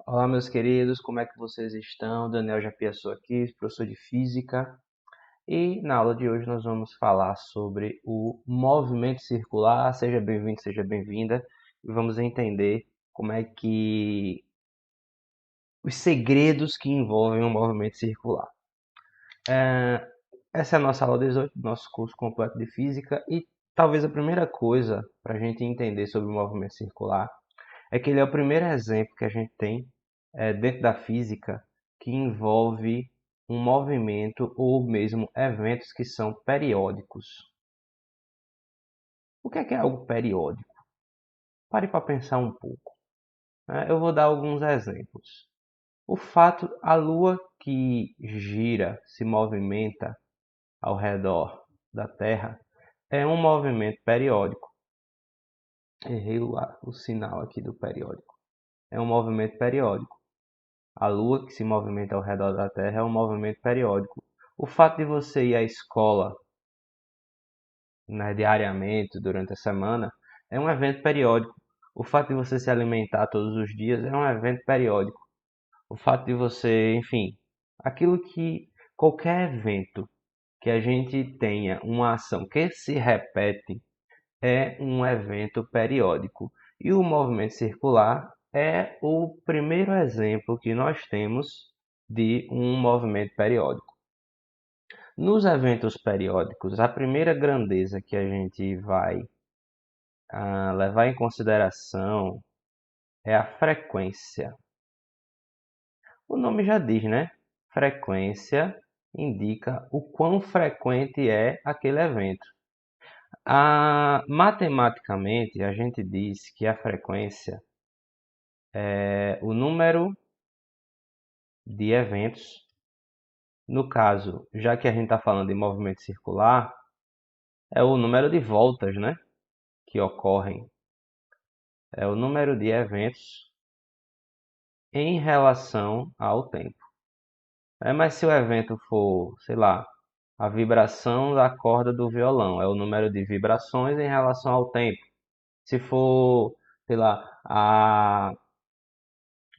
Olá, meus queridos, como é que vocês estão? Daniel Japiaçu aqui, professor de Física. E na aula de hoje nós vamos falar sobre o movimento circular. Seja bem-vindo, seja bem-vinda. E vamos entender como é que os segredos que envolvem o movimento circular. Essa é a nossa aula 18 do nosso curso completo de Física. E talvez a primeira coisa para a gente entender sobre o movimento circular é que ele é o primeiro exemplo que a gente tem dentro da física que envolve um movimento ou mesmo eventos que são periódicos. O que é algo periódico? Pare para pensar um pouco, né? Eu vou dar alguns exemplos. A Lua que gira, se movimenta ao redor da Terra, é um movimento periódico. Errei o sinal aqui do periódico. É um movimento periódico. A Lua, que se movimenta ao redor da Terra, é um movimento periódico. O fato de você ir à escola, né, diariamente, durante a semana, é um evento periódico. O fato de você se alimentar todos os dias é um evento periódico. O fato de você, enfim, aquilo que qualquer evento que a gente tenha uma ação que se repete é um evento periódico. E o movimento circular é o primeiro exemplo que nós temos de um movimento periódico. Nos eventos periódicos, a primeira grandeza que a gente vai levar em consideração é a frequência. O nome já diz, né? Frequência indica o quão frequente é aquele evento. Matematicamente, a gente diz que a frequência é o número de eventos. No caso, já que a gente está falando de movimento circular, é o número de voltas, né, que ocorrem. É o número de eventos em relação ao tempo. Mas se o evento for, sei lá, a vibração da corda do violão, é o número de vibrações em relação ao tempo. Se for, sei lá,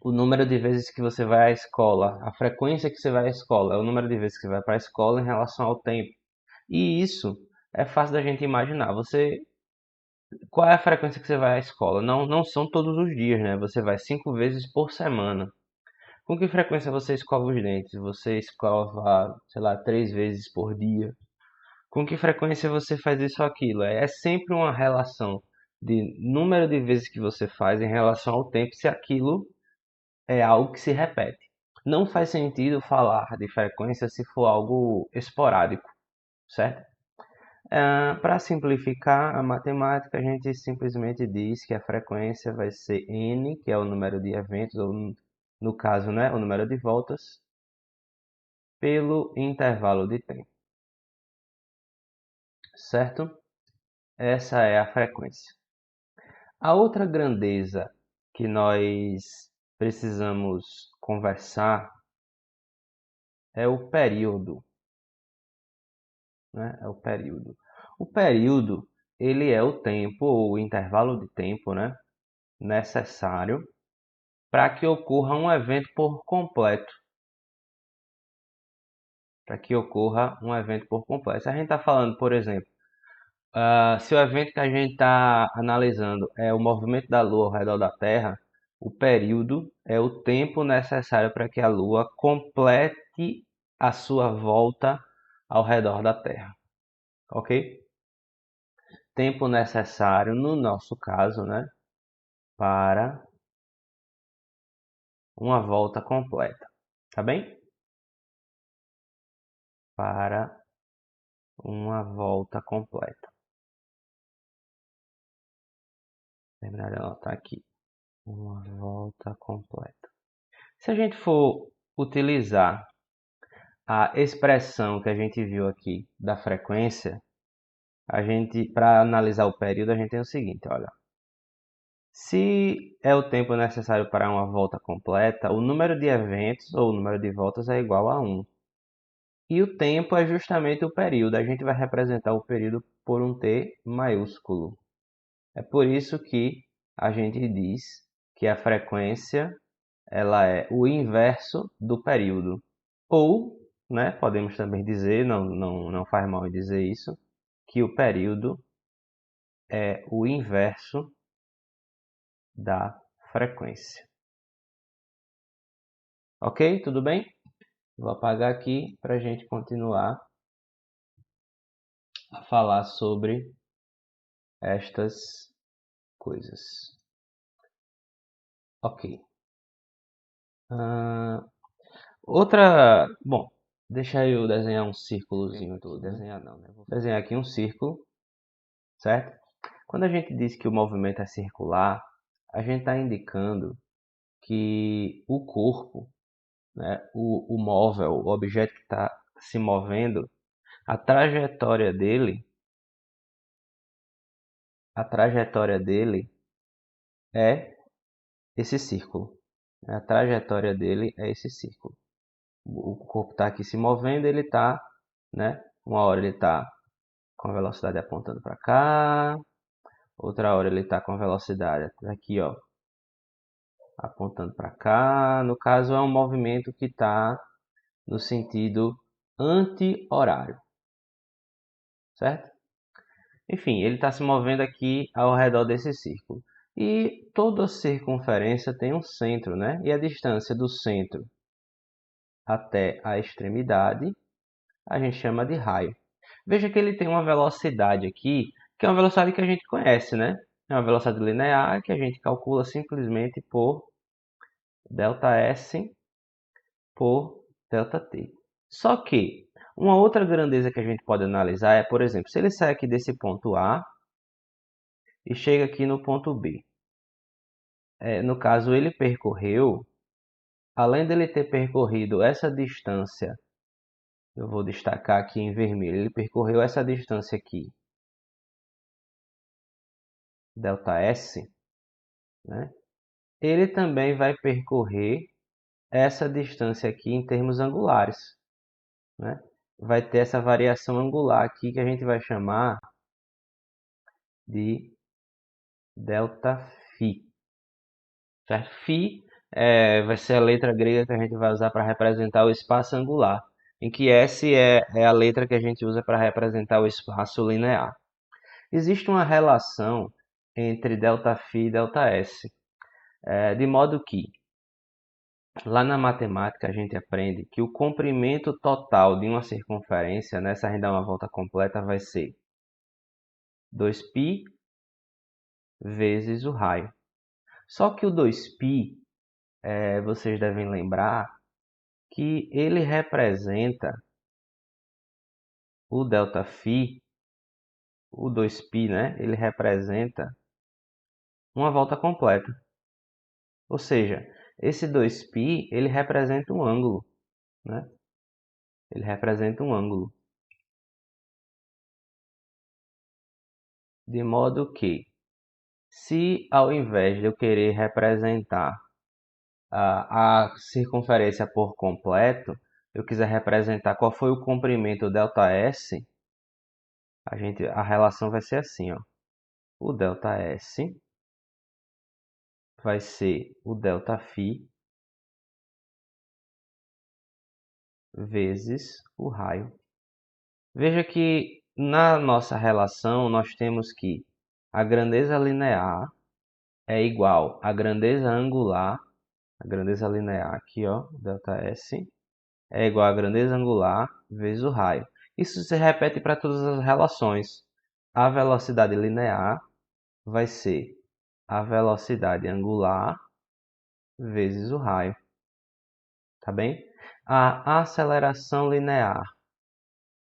o número de vezes que você vai à escola, a frequência que você vai à escola, é o número de vezes que você vai para a escola em relação ao tempo. E isso é fácil da gente imaginar. Qual é a frequência que você vai à escola? Não são todos os dias, né? Você vai 5 vezes por semana. Com que frequência você escova os dentes? Você escova, sei lá, 3 vezes por dia. Com que frequência você faz isso ou aquilo? É sempre uma relação de número de vezes que você faz em relação ao tempo, se aquilo é algo que se repete. Não faz sentido falar de frequência se for algo esporádico, certo? Para simplificar a matemática, a gente simplesmente diz que a frequência vai ser n, que é o número de eventos, ou no caso, né, o número de voltas, pelo intervalo de tempo, certo? Essa é a frequência. A outra grandeza que nós precisamos conversar é o período, né? É o período. O período, ele é o tempo, ou o intervalo de tempo, né, necessário para que ocorra um evento por completo. Para que ocorra um evento por completo. Se a gente está falando, por exemplo, se o evento que a gente está analisando é o movimento da Lua ao redor da Terra, o período é o tempo necessário para que a Lua complete a sua volta ao redor da Terra. Ok? Tempo necessário, no nosso caso, né, para uma volta completa. Tá bem? Para uma volta completa. Lembrar de anotar aqui. Uma volta completa. Se a gente for utilizar a expressão que a gente viu aqui da frequência, para analisar o período, a gente tem o seguinte, olha. Se é o tempo necessário para uma volta completa, o número de eventos ou o número de voltas é igual a 1. E o tempo é justamente o período. A gente vai representar o período por um T maiúsculo. É por isso que a gente diz que a frequência ela é o inverso do período. Ou, né, podemos também dizer, não faz mal em dizer isso, que o período é o inverso da frequência. Ok? Tudo bem? Vou apagar aqui para a gente continuar a falar sobre estas coisas. Ok. Bom, deixa eu desenhar um círculozinho aqui. Desenhar não, né? Vou desenhar aqui um círculo, certo? Quando a gente diz que o movimento é circular, a gente está indicando que o corpo, né, o móvel, o objeto que está se movendo, a trajetória dele é esse círculo. A trajetória dele é esse círculo. O corpo está aqui se movendo, ele está, né? Uma hora ele está com a velocidade apontando para cá, outra hora ele está com a velocidade aqui, ó, apontando para cá. No caso, é um movimento que está no sentido anti-horário, certo? Enfim, ele está se movendo aqui ao redor desse círculo. E toda circunferência tem um centro, né? E a distância do centro até a extremidade a gente chama de raio. Veja que ele tem uma velocidade aqui, que é uma velocidade que a gente conhece, né? É uma velocidade linear que a gente calcula simplesmente por ΔS por ΔT. Só que uma outra grandeza que a gente pode analisar é, por exemplo, se ele sai aqui desse ponto A e chega aqui no ponto B. No caso, ele percorreu, além dele ter percorrido essa distância, eu vou destacar aqui em vermelho, ele percorreu essa distância aqui, ΔS, né? Ele também vai percorrer essa distância aqui em termos angulares, né? Vai ter essa variação angular aqui que a gente vai chamar de ΔΦ. Certo? Φ vai ser a letra grega que a gente vai usar para representar o espaço angular, em que S é a letra que a gente usa para representar o espaço linear. Existe uma relação entre ΔΦ e ΔS, de modo que lá na matemática a gente aprende que o comprimento total de uma circunferência, né, se a gente dar uma volta completa, vai ser 2π vezes o raio. Só que o 2π, vocês devem lembrar que ele representa o ΔΦ, o 2π, né? Ele representa uma volta completa. Ou seja, esse 2π, ele representa um ângulo, né? Ele representa um ângulo. De modo que, se ao invés de eu querer representar a circunferência por completo, eu quiser representar qual foi o comprimento ΔS, a relação vai ser assim, ó. O ΔS vai ser o ΔΦ vezes o raio. Veja que na nossa relação nós temos que a grandeza linear é igual à grandeza angular, a grandeza linear aqui, ó, ΔS, é igual à grandeza angular vezes o raio. Isso se repete para todas as relações. A velocidade linear vai ser a velocidade angular vezes o raio. Tá bem? A aceleração linear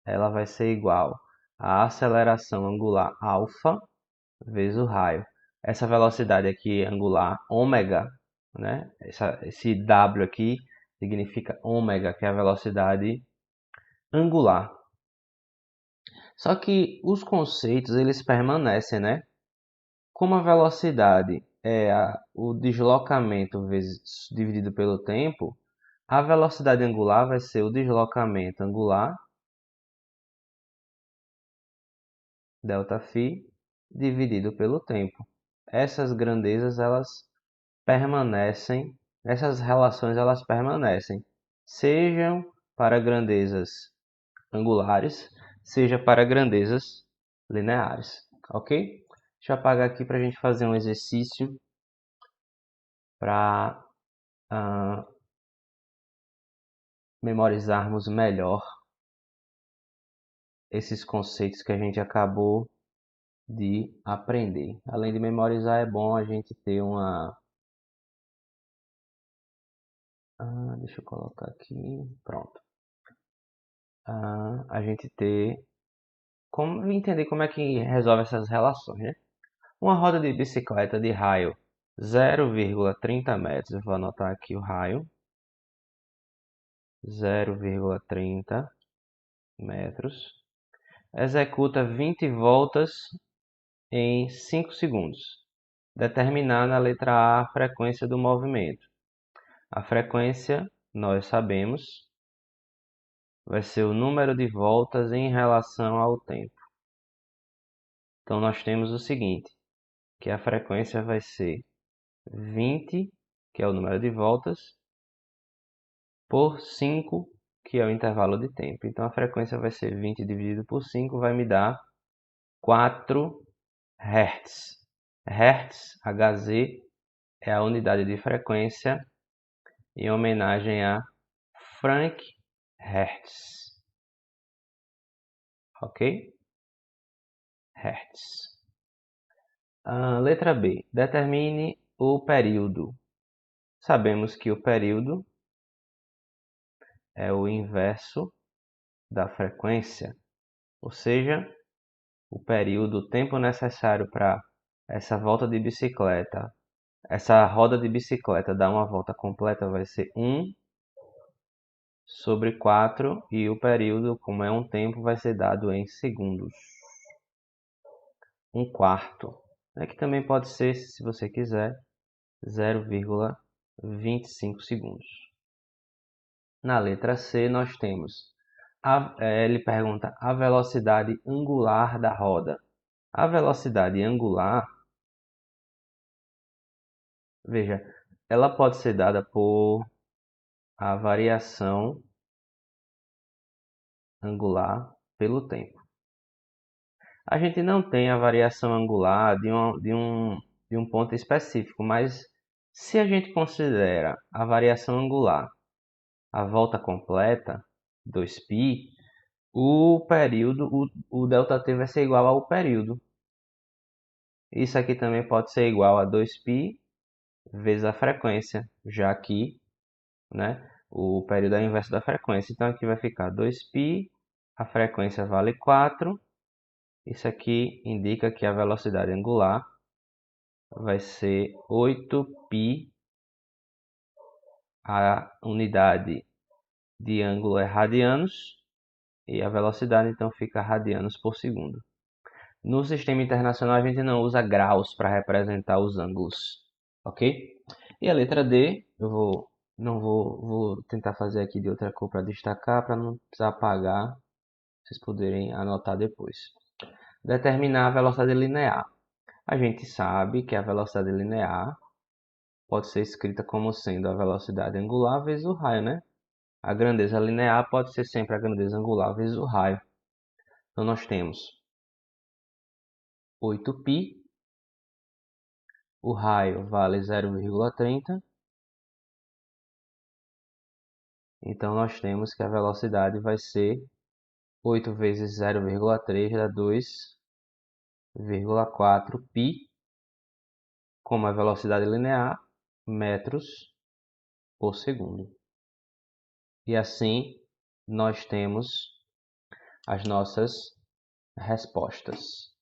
ela vai ser igual à aceleração angular alfa vezes o raio. Essa velocidade aqui angular, ômega, né? Esse W aqui significa ômega, que é a velocidade angular. Só que os conceitos eles permanecem, né? Como a velocidade é o deslocamento dividido pelo tempo, a velocidade angular vai ser o deslocamento angular, ΔΦ, dividido pelo tempo. Essas grandezas elas permanecem essas relações elas permanecem, sejam para grandezas angulares, seja para grandezas lineares, ok? Deixa eu apagar aqui para a gente fazer um exercício para memorizarmos melhor esses conceitos que a gente acabou de aprender. Além de memorizar, é bom a gente ter uma... deixa eu colocar aqui, pronto. A gente ter... entender como é que resolve essas relações, né? Uma roda de bicicleta de raio 0,30 metros, eu vou anotar aqui o raio, 0,30 metros, executa 20 voltas em 5 segundos. Determinar na letra A a frequência do movimento. A frequência, nós sabemos, vai ser o número de voltas em relação ao tempo. Então, nós temos o seguinte, que a frequência vai ser 20, que é o número de voltas, por 5, que é o intervalo de tempo. Então, a frequência vai ser 20 dividido por 5, vai me dar 4 Hz. Hertz, Hz, é a unidade de frequência em homenagem a Frank Hertz. Ok? Hertz. Letra B. Determine o período. Sabemos que o período é o inverso da frequência, ou seja, o período, o tempo necessário para essa volta de bicicleta, essa roda de bicicleta dar uma volta completa vai ser 1 sobre 4 e o período, como é um tempo, vai ser dado em segundos. 1/4, né, que também pode ser, se você quiser, 0,25 segundos. Na letra C nós temos, ele pergunta a velocidade angular da roda. A velocidade angular, veja, ela pode ser dada por a variação angular pelo tempo. A gente não tem a variação angular de um ponto específico, mas se a gente considera a variação angular a volta completa, 2π, o período, o ΔT vai ser igual ao período. Isso aqui também pode ser igual a 2π vezes a frequência, já que, né, o período é o inverso da frequência. Então aqui vai ficar 2π, a frequência vale 4. Isso aqui indica que a velocidade angular vai ser 8π, a unidade de ângulo é radianos, e a velocidade então fica radianos por segundo. No sistema internacional a gente não usa graus para representar os ângulos, ok? E a letra D, vou tentar fazer aqui de outra cor para destacar, para não precisar apagar, vocês poderem anotar depois. Determinar a velocidade linear. A gente sabe que a velocidade linear pode ser escrita como sendo a velocidade angular vezes o raio, né? A grandeza linear pode ser sempre a grandeza angular vezes o raio. Então nós temos 8π, o raio vale 0,30, então nós temos que a velocidade vai ser 8 vezes 0,3 dá 2,4π, como a velocidade linear, metros por segundo. E assim nós temos as nossas respostas.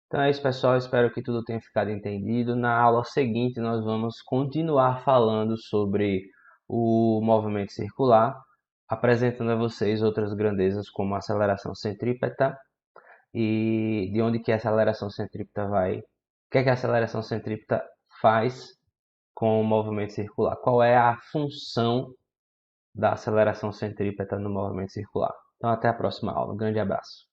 Então é isso, pessoal. Espero que tudo tenha ficado entendido. Na aula seguinte, nós vamos continuar falando sobre o movimento circular, apresentando a vocês outras grandezas como a aceleração centrípeta e de onde que a aceleração centrípeta vai, o que é que a aceleração centrípeta faz com o movimento circular, qual é a função da aceleração centrípeta no movimento circular. Então até a próxima aula. Um grande abraço.